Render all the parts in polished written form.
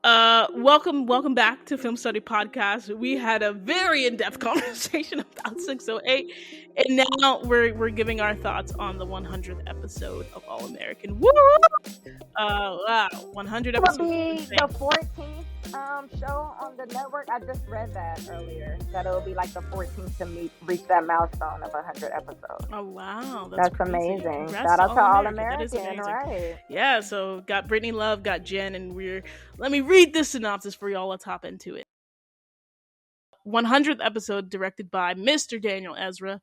Welcome back to Film Study Podcast. We had a very in-depth conversation about 608, and now we're giving our thoughts on the 100th episode of All American. Woo! Wow, 100 Will episodes is be the insane. 14th show on the network. I just read that earlier, that it'll be like the 14th to reach that milestone of 100 episodes. Oh wow, that's That's crazy! amazing. Congrats Shout to out to All All American. That is American, amazing. right? Yeah, so got Brittany Love, got Jen, and let me read this synopsis for y'all. Let's hop into it. 100th episode, directed by Mr. Daniel Ezra.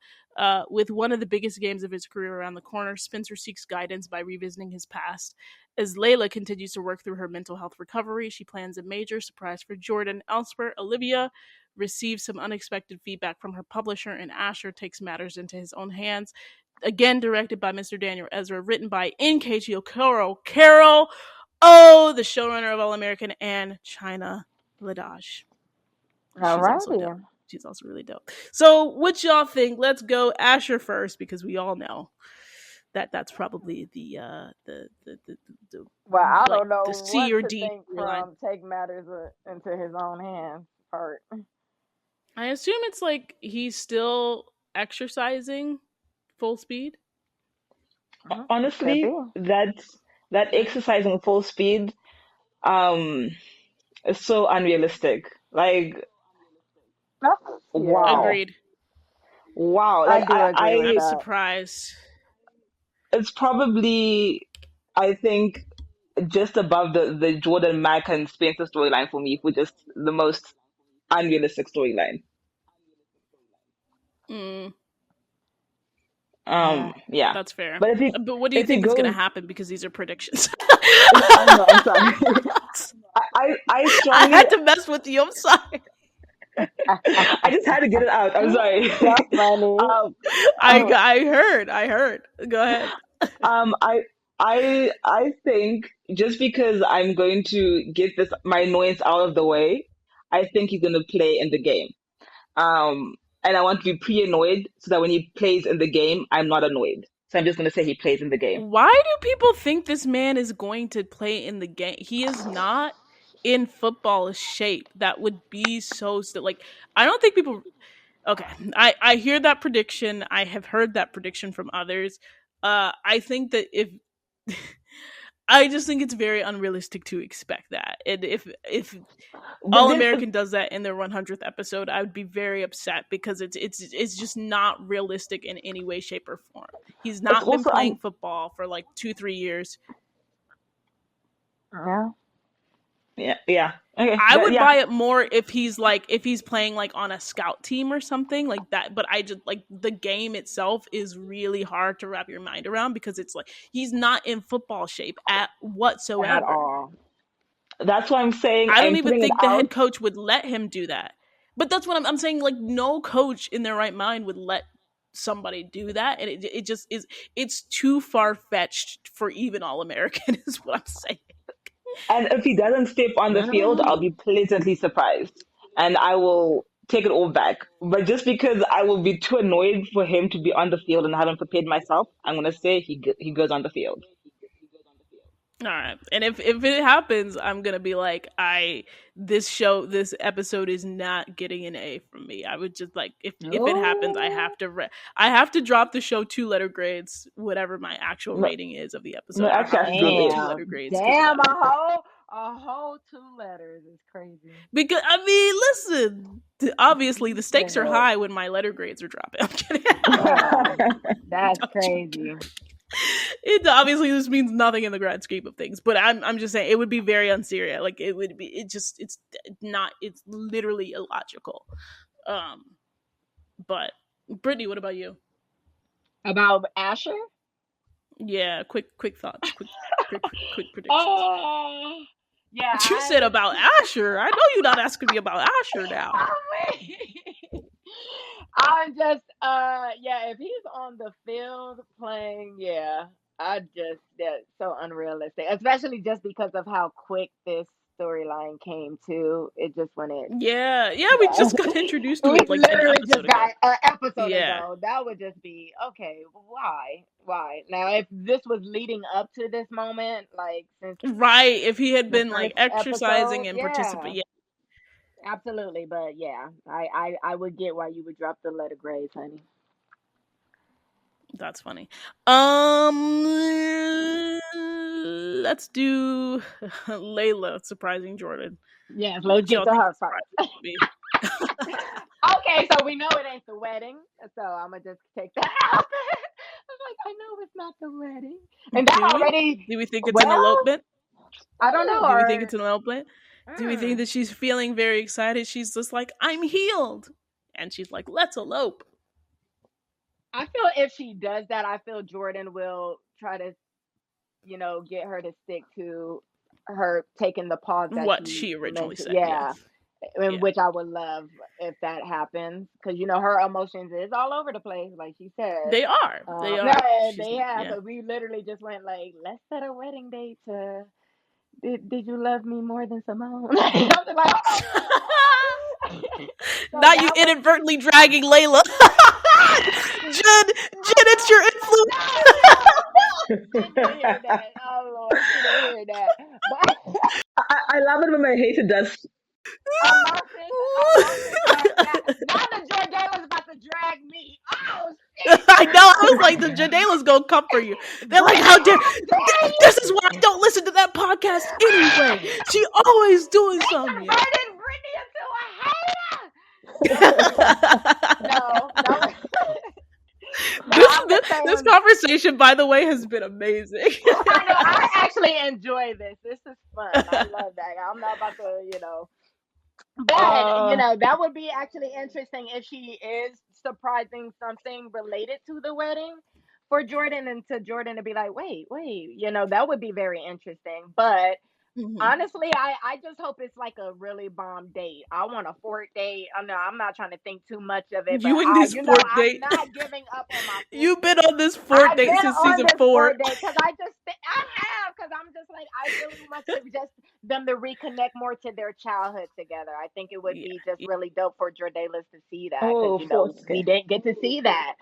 With one of the biggest games of his career around the corner, Spencer seeks guidance by revisiting his past. As Layla continues to work through her mental health recovery, she plans a major surprise for Jordan. Elsewhere, Olivia receives some unexpected feedback from her publisher, and Asher takes matters into his own hands. Again, directed by Mr. Daniel Ezra, written by Nkechi Carol, the showrunner of All American, and China Ladaj. She's also dope. Alrighty. She's also really dope. So, what y'all think? Let's go Asher first, because we all know that that's probably the Well, I like don't know the C what or to D think line. from take matters into his own hands part. I assume it's like he's still exercising full speed. Could Honestly, be. that Yeah. exercising full speed um is so unrealistic. Like, Yeah, wow. Agreed. Wow. I Like do agree with I'm that. surprised. it's probably, I think, just above the Jordan Mac and Spencer storyline for me, for just the most unrealistic storyline. Mm, Yeah. Yeah. that's fair. But if he But what do you if he think is going to goes, happen? Because these are predictions. I know, I'm sorry. I I strongly, had to mess with you. I'm sorry. I just had to get it out. I'm sorry. That's funny. um, I um, I heard. I heard. Go ahead. Um, I I think just because I'm going to get this my annoyance out of the way, I think he's gonna play in the game. And I want to be pre-annoyed so that when he plays in the game, I'm not annoyed. So I'm just gonna say he plays in the game. Why do people think this man is going to play in the game? He is not in football shape. That would be so like I don't think people. Okay, I hear that prediction. I have heard that prediction from others. I think that if I just think it's very unrealistic to expect that. And if But All then American does that in their 100th episode, I would be very upset because it's just not realistic in any way, shape, or form. He's it's not been also playing football for like 2-3 years. Yeah. yeah. Okay. I would Yeah. buy it more if he's playing like on a scout team or something like that. But I just like the game itself is really hard to wrap your mind around because it's like he's not in football shape at At whatsoever. all. That's why I'm saying I don't I'm even putting it think the head out. coach would let him do that. But that's what I'm saying. Like no coach in their right mind would let somebody do that, and it just is. It's too far fetched for even All American, is what I'm saying. And if he doesn't step on the field, I'll be pleasantly surprised. And I will take it all back. But just because I will be too annoyed for him to be on the field and I haven't prepared myself, I'm going to say he goes on the field. All right, and if it happens, I'm gonna be like, this episode is not getting an A from me. I would just like if it happens, I No. have to I have to drop the show 2 letter grades, whatever my actual No, rating is of the no, episode. I'll actually, I have have to to do drop an it A. 2 letter Damn. grades because Damn, a whole 2 letters is crazy. because I mean, listen, obviously the stakes are Yeah. high when my letter grades are dropping. I'm kidding. That's I'm crazy. It obviously this means nothing in the grand scheme of things, but I'm just saying it would be very unserious. Like it would be, it's not, it's literally illogical. Um, but Brittany, what about you? About Asher? Yeah, quick thoughts, quick predictions. Oh, yeah, You said about Asher. I know you're not asking me about Asher now. I mean, I'm just, yeah, if he's on the field playing, yeah, that's so unrealistic, especially just because of how quick this storyline came to. It just when it, Yeah, we yeah. just got introduced to We it like an literally episode just ago. got an episode Yeah. ago. That would just be okay. Why? Now, if this was leading up to this moment, like since Right. If he had the been like first exercising episode, and yeah, participating. absolutely. But yeah, I would get why you would drop the letter grades, honey. That's funny. Let's do Layla surprising Jordan. Yes, let's What get y'all to think her the surprise first. will be? Okay, so we know it ain't the wedding, so I'm gonna just take that out. I'm like, I know it's not the wedding, and that Do we? already. Do we think it's an Well, elopement? I don't know. Do we think Or it's an elopement? Do we think mm, that she's feeling very excited? She's just like, I'm healed. And she's like, let's elope. I feel if she does that, I feel Jordan will try to, get her to stick to her taking the pause that What she she originally mentioned. said, Yeah, yes. in Yeah. which I would love if that happens because her emotions is all over the place, like she said. They are. They No, are. She's, they have, yeah. but we literally just went like, let's set a wedding date to. Did you love me more than Simone? Something like, so Now you that was. inadvertently dragging Layla. Jen, it's your influence. No, she didn't hear that. Oh Lord, she didn't hear that. But I love it when my hater does. emotions. Now the Jordana's about to drag me. Oh shit! I know. I was like, the Jadela's gonna come for you. They're like, how dare? This is why I don't listen to that podcast anyway. She always doing something. Yeah. Converted Brittany into a hater. No, no. This conversation, by the way, has been amazing. I know. I actually enjoy this. This is fun. I love that. I'm not about to. But that would be actually interesting if she is surprising something related to the wedding for Jordan, and to Jordan to be like, wait, that would be very interesting. But Mhm. honestly, I just hope it's like a really bomb date. I want a fourth date. I know I'm not trying to think too much of it, but You and this fourth I'm date. not giving up on my fifth You've been date. on this fourth I've date been since on season this 4. fourth date because I have because I'm just like I really want to just them to reconnect more to their childhood together. I think it would Yeah. be just really dope for Jordalis to see that because Oh, fourth. we Okay. didn't get to see that.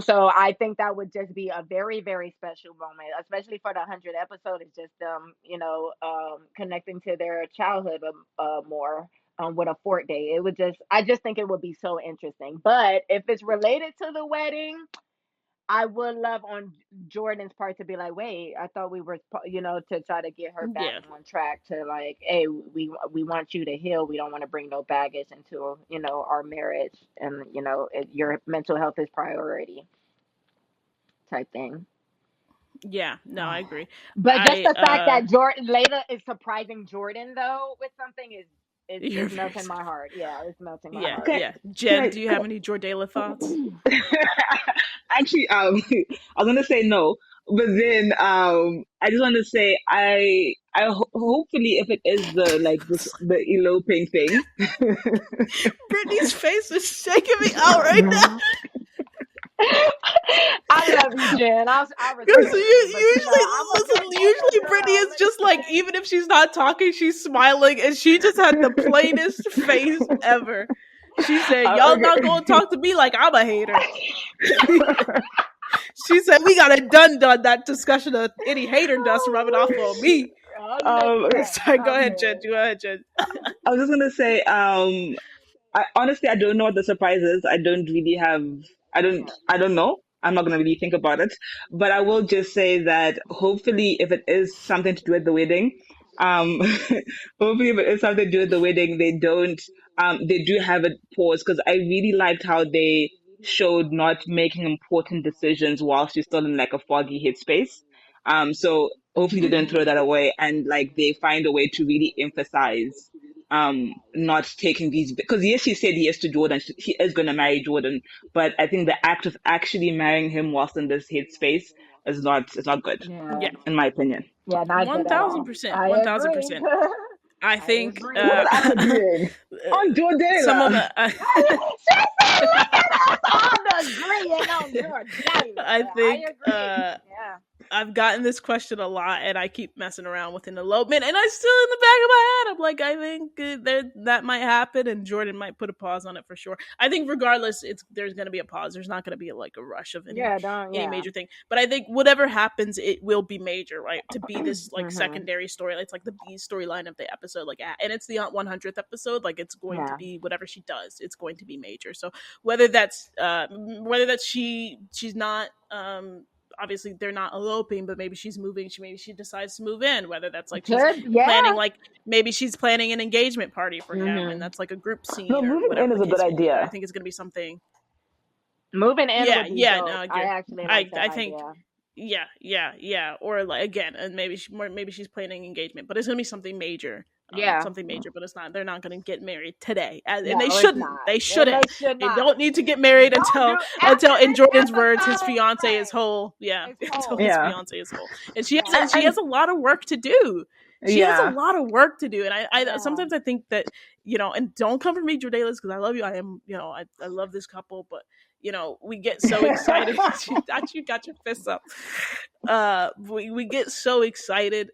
So I think that would just be a very, very special moment, especially for the 100th episode. It's just them, connecting to their childhood more with a fort day. I just think it would be so interesting. But if it's related to the wedding, I would love on Jordan's part to be like, wait, I thought we were, to try to get her back Yeah. on track to like, hey, we want you to heal. We don't want to bring no baggage into, our marriage, and your mental health is priority type thing. Yeah. No, I agree. But just I the fact that Jordan Layla is surprising Jordan though with something you're is very melting my heart. Yeah, it's melting my yeah, heart. Can, yeah. can Jen, I? do you have any Jordala thoughts? Actually, I was gonna say no, but then I just want to say hopefully if it is the eloping thing. Brittany's face is shaking me out right now. I love you, Jen. I Because respect you, you but usually I'm a listen. Jordana Usually, Brittany girl. is Let me just like, tell even if she's not talking, she's smiling, and she just had the plainest face ever. She said, "Y'all not gonna Okay. talk to me like I'm a hater." She said, "We got it done that discussion of any hater dust rubbing off on me." Oh, um, Sorry, go ahead, Jen. okay. Go ahead, Jen. I was just gonna say honestly, I don't know what the surprise is. I don't really have. I don't know. I'm not gonna really think about it. But I will just say that hopefully, if it is something to do with the wedding, um, hopefully, if it is something to do with the wedding, they don't. They do have it paused because I really liked how they showed not making important decisions while she's still in like a foggy headspace. So hopefully they don't throw Mhm. that away and like they find a way to really emphasize not taking these because yes she said yes to Jordan, she is going to marry Jordan, but I think the act of actually marrying him whilst in this headspace is not good Yeah. Yeah, in my opinion. Yeah, not one good at thousand all. percent, I one thousand agree. percent. I I think agree. What I'm agreeing on some of Jordana. the. She said, look at us all agreeing on your Jada. I I think agree. Yeah. I've gotten this question a lot, and I keep messing around with an elopement, and I still in the back of my head, I'm like, I think that might happen, and Jordan might put a pause on it for sure. I think regardless, there's going to be a pause. There's not going to be like a rush of Yeah, don't. any Yeah. major thing, but I think whatever happens, it will be major, right? To be this like Mhm. secondary story, it's like the B storyline of the episode, like, and it's the 100th episode, like it's going to Yeah. be whatever she does, it's going to be major. So whether that's she's not obviously they're not eloping, but maybe she's moving. Maybe she decides to move in. Whether that's like she's Good. Yeah. planning, like maybe she's planning an engagement party for him, and Mhm. that's like a group scene No, or moving whatever in the is a good case may be. But I idea. think it's gonna be something. Moving in Yeah, would be yeah, dope. no, I I agree. actually like that I think. idea. Yeah. Or like again, and maybe she's planning engagement, but it's gonna be something major. Yeah. Something major, but it's not. They're not going to get married today, and No, they it's shouldn't. not. They And shouldn't. they should They not. don't need to get married Don't until do after in this Jordan's words, his episode. fiance is Right. whole. Yeah, It's until whole. his Yeah. fiance is whole, and she Yeah. has a lot of work to do. She has a Yeah. lot of work to do, and I Yeah. sometimes I think that and don't come for me, Jordalis, because I love you. I am I love this couple, but we get so excited. You got your fists up. We get so excited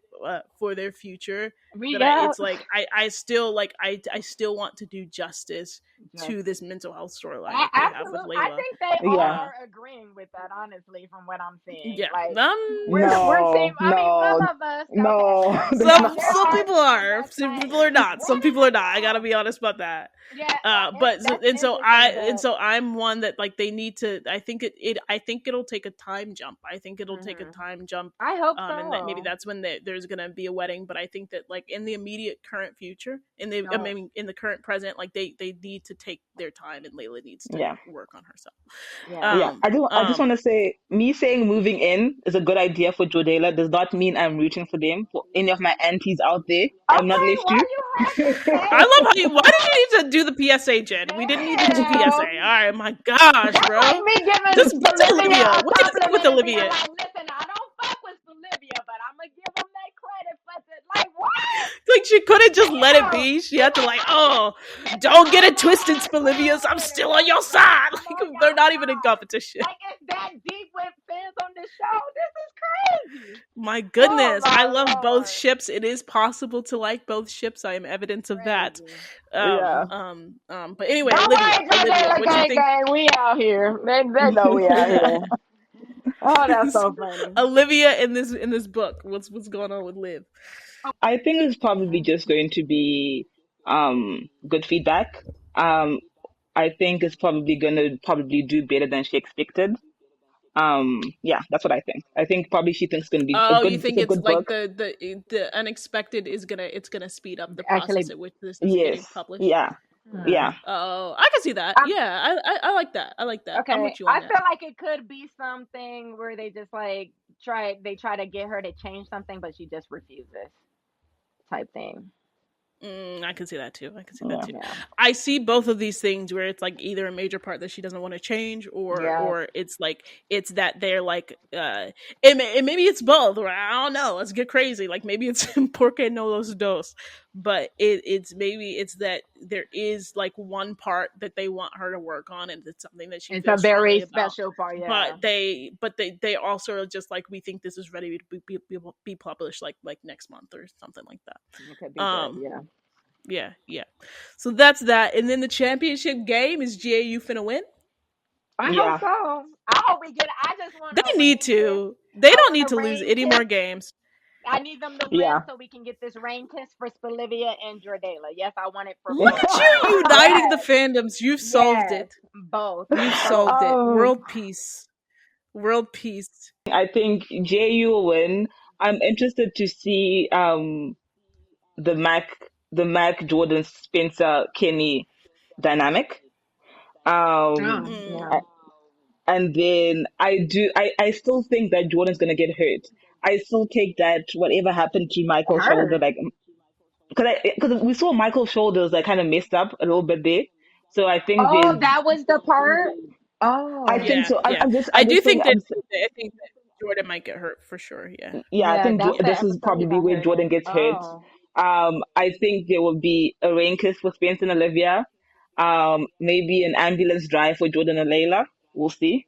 for their future that it's like I still want to do justice to this mental health storyline that they have with Absolutely. I Layla. think they all Yeah. are agreeing with that, honestly, from what I'm seeing. Yeah, Like No, we're seeing. I mean, no, some of us. no. Okay. They're some not. There some are people some are, that's some like, people are not. what Some is people are not. I going gotta on? be honest about that. Yeah. But That's and so interesting. I'm one that like they need to. I think I think it'll take a time jump. I think it'll take a Mhm. time jump. I hope And that maybe so. that's when there's gonna be a wedding. But I think that like in the immediate current future, I No. mean in the current present, like they need to take their time, and Layla needs to Yeah. work on herself. Yeah. Yeah. I just want to say, me saying moving in is a good idea for Jodela does not mean I'm rooting for them. For any of my aunties out there, I'm not Okay. left Why you. you have to say I love how you. Why did that? you need to do the PSA, Jen? We didn't need to do PSA. All Damn. right, my gosh, That's bro. like me giving Just get to Olivia Olivia. a What's the thing with compliment and being Olivia? like, listen, I don't fuck with Olivia, but I'm gonna give them that credit for the like what? Like she couldn't just let it Damn. be. She had to like, oh, don't get it twisted, Spilivius. I'm still on your side. Like they're not even in competition. Like it's that deep with fans on this show. This is crazy. My goodness, I my love both Lord. ships. It is possible to like both ships. I am evidence of that. Crazy. Yeah. But anyway, Don't worry, Olivia, what do you think? gang, we out here. They know we out here. Oh, that's so funny. Olivia in this book. What's going on with Liv? I think it's probably just going to be good feedback. I think it's probably gonna do better than she expected. Yeah, that's what I think. I think probably she thinks it's gonna be Oh, you think it's a it's good like book. the unexpected is gonna speed up the Actually, process at which this is Yes. getting published? Yeah. Yeah. Oh, I can see that. I'm- Yeah, I like that. I like that. I'm Okay, with you on I that. feel like it could be something where they just like try to get her to change something, but she just refuses, type thing. I can see that too. Yeah. Yeah. I see both of these things where it's like either a major part that she doesn't want to change, Yeah. or it's like it's that they're like maybe it's both. Or I don't know. Let's get crazy. Like maybe it's porque no los dos, but it's maybe it's that there is like one part that they want her to work on, and it's something that she It's a feels very strongly about. special part. Yeah. But they also are just like, we think this is ready to be published like next month or something like that. It could be good. Yeah. Yeah. So that's that. And then the championship game, is GAU finna win? I Yeah. hope so. I hope we get it. I just want They need to. They don't need to lose any more games. I need them to win Yeah. so we can get this rain kiss for Spilivia and Jordala. Yes, I want it for Look both. at you uniting the fandoms. You've solved Yes, it. both. You've solved it. Oh. World peace. World peace. I think JU will win. I'm interested to see the Mac Jordan Spencer Kenny dynamic. Yeah. And then I still think that Jordan's gonna get hurt. I still take that whatever happened to Michael's shoulder, like because we saw Michael's shoulders like kind of messed up a little bit there. So I think Oh, that was the part. Oh, I think so. Yeah. I do think that Jordan might get hurt for sure. Yeah. Yeah, I think that's the this is episode he probably got where hurt Jordan in. gets hurt. Oh. I think there will be a rain kiss for Spencer and Olivia. Maybe an ambulance drive for Jordan and Layla. We'll see.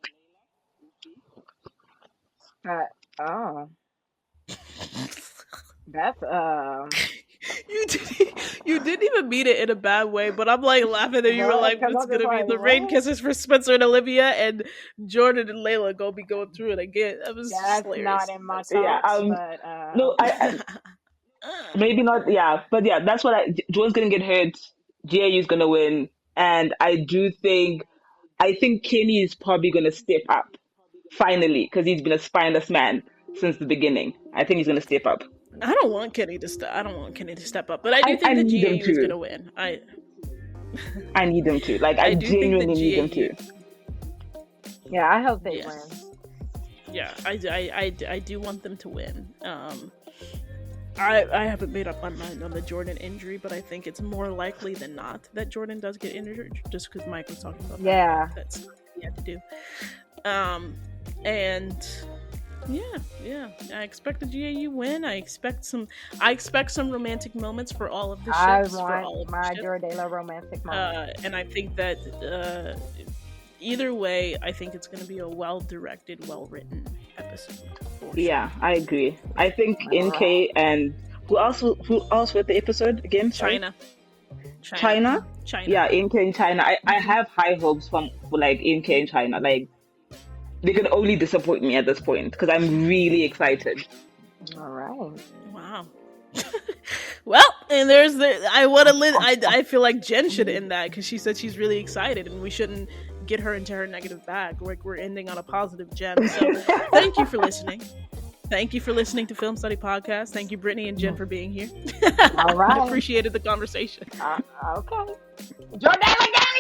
Oh, that's You didn't even mean it in a bad way, but I'm like laughing and you were what? like, Because it's I'm just gonna be like, Lorraine what? kisses for Spencer and Olivia, and Jordan and Layla gonna be going through it again. That was just That's not hilarious. in my That's Yeah. thoughts, hilarious. but No, I okay. maybe not. Yeah, but yeah, that's what Joe's gonna get hurt. GAU's gonna win, and I think Kenny is probably gonna step up finally because he's been a spineless man since the beginning. I think he's gonna step up. I don't want Kenny to step. I don't want Kenny to step up, but I do I think that need him GAU is to. gonna win. I need him to. Like, I I do think that genuinely need him to. GAU. Yeah, I hope they win. Yes. Yeah, I do want them to win. I haven't made up my mind on the Jordan injury, but I think it's more likely than not that Jordan does get injured, just because Mike was talking about Yeah. that's what he had to do. And yeah, I expect the GAU win. I expect some romantic moments for all of the ships. I want my Jordala romantic moment. And I think that either way, I think it's going to be a well-directed, well-written episode. Yeah, I agree. I think All NK and who else with the episode again? Sorry? China. Yeah, NK and China. I have high hopes for like NK and China. Like, they can only disappoint me at this point because I'm really excited. All right. Wow. Well, and there's I feel like Jen should end that because she said she's really excited, and we shouldn't get her into her negative bag. We're ending on a positive, Jen. So thank you for listening. Thank you for listening to Film Study Podcast. Thank you, Brittany and Jen, for being here. All right. I appreciated the conversation. Okay. Jordala gang!